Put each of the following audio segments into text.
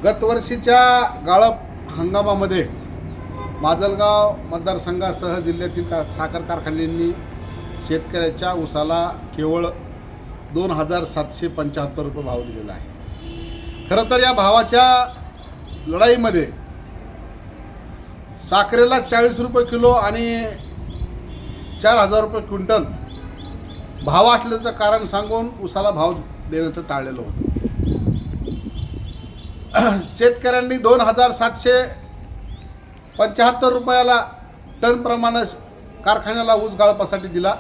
गतवर्षीच्या गाळप हंगामामध्ये माजलगाव मतदारसंघासह जिल्ह्यातील साखर कारखान्यांनी शेतकऱ्याच्या ऊसाला केवळ 2,775 रुपये भाव दिलेला आहे। खरं तर या भावाच्या लढाईमध्ये साखरेला 40 रुपये किलो आणि 4,000 रुपये क्विंटल भाव असल्याचं कारण सांगून ऊसाला भाव देण्याचं टाळलेलं होतं। शेतकऱ्यांनी 2,775 रुपयाला टन प्रमाणे कारखान्याला ऊस गाळपासाठी दिला,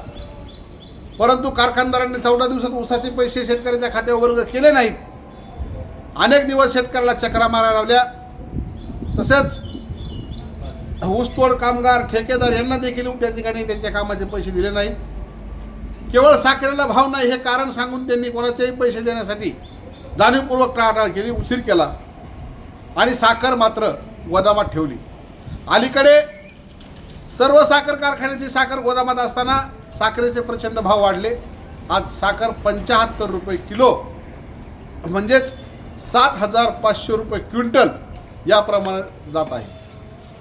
परंतु कारखानदारांनी 14 दिवसात ऊसाचे पैसे शेतकऱ्याच्या खात्यावर वर्ग केले नाहीत। अनेक दिवस शेतकऱ्याला चक्रा मारायला लावल्या। तसेच ऊसतोड कामगार ठेकेदार यांना देखील त्या ठिकाणी त्यांच्या कामाचे पैसे दिले नाहीत। केवळ साखरेला भाव नाही हे कारण सांगून त्यांनी कोणाचेही पैसे देण्यासाठी जाणीवपूर्वक टाळाटाळ केली, उशीर केला आणि साखर मात्र गोदामात ठेवली। अलीकडे सर्व साखर कारखान्याची साखर गोदामात असताना साखरेचे प्रचंड भाव वाढले। आज साखर 75 रुपये किलो म्हणजेच 7,500 रुपये क्विंटल या प्रमाणात जात आहे।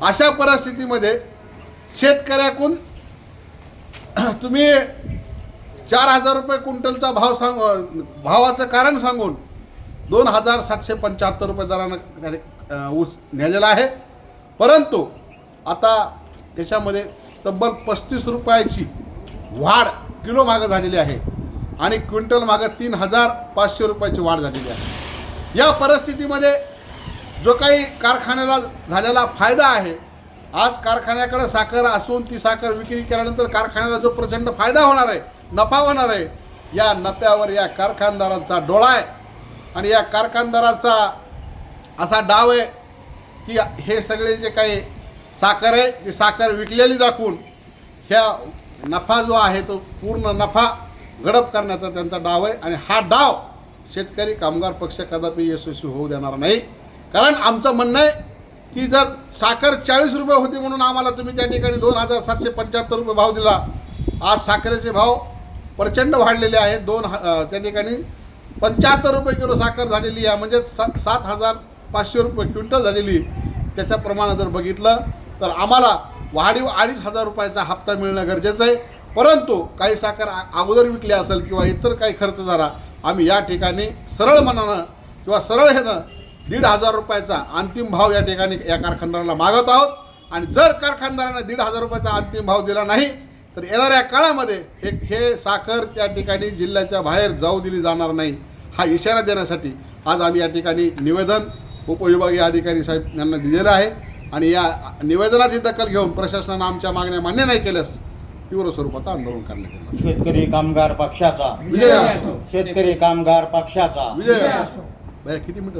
अशा परिस्थितीमध्ये शेतकऱ्याकडून तुम्ही 4,000 रुपये क्विंटलचा भावाचं कारण सांगून 2,775 रुपये दरानं ऊस नेलेला आहे, परंतु आता त्याच्यामध्ये तब्बल 35 रुपयाची वाढ किलो मागं झालेली आहे आणि क्विंटल मागं 3,500 रुपयाची वाढ झालेली आहे। या परिस्थितीमध्ये जो काही कारखान्याला झालेला फायदा आहे, आज कारखान्याकडे साखर असून ती साखर विक्री केल्यानंतर कारखान्याला जो प्रचंड फायदा होणार आहे, नफा होणार आहे, या नफ्यावर या कारखानदारांचा डोळा आहे आणि या कारखानदाराचा असा डाव आहे की हे सगळे जे काही साखर आहे ती साखर विकलेली दाखवून ह्या नफा जो आहे तो पूर्ण नफा गडप करण्याचा त्यांचा डाव आहे आणि हा डाव शेतकरी कामगार पक्ष कदापि यशस्वी होऊ देणार नाही। कारण आमचं म्हणणं आहे की जर साखर 40 रुपये होती म्हणून आम्हाला तुम्ही त्या ठिकाणी 2,775 रुपये भाव दिला, आज साखरेचे भाव प्रचंड वाढलेले आहेत। त्या ठिकाणी 75 रुपये किलो साखर झालेली आहे, म्हणजे 7,500 रुपये क्विंटल झालेली। त्याच्या प्रमाणात जर बघितलं तर आम्हाला वाढीव 2,500 रुपयाचा हप्ता मिळणं गरजेचं आहे, परंतु काही साखर अगोदर विकली असेल किंवा इतर काही खर्च झाला, आम्ही या ठिकाणी सरळ मनानं किंवा सरळ ह्यानं 1,500 रुपयाचा अंतिम भाव या ठिकाणी या कारखानदाराला मागत आहोत आणि जर कारखानदाराने 1,500 रुपयाचा अंतिम भाव दिला नाही तर येणाऱ्या काळामध्ये हे साखर त्या ठिकाणी जिल्ह्याच्या बाहेर जाऊ दिली जाणार नाही, हा इशारा देण्यासाठी आज आम्ही या ठिकाणी निवेदन उपविभागीय अधिकारी साहेब यांना दिलेलं आहे आणि या निवेदनाची दखल घेऊन प्रशासनानं आमच्या मागण्या मान्य नाही केल्यास तीव्र स्वरूपाचं आंदोलन करण्यात येणार। शेतकरी कामगार पक्षाचा विजय असो। शेतकरी कामगार पक्षाचा विजय असो। किती मिनिटं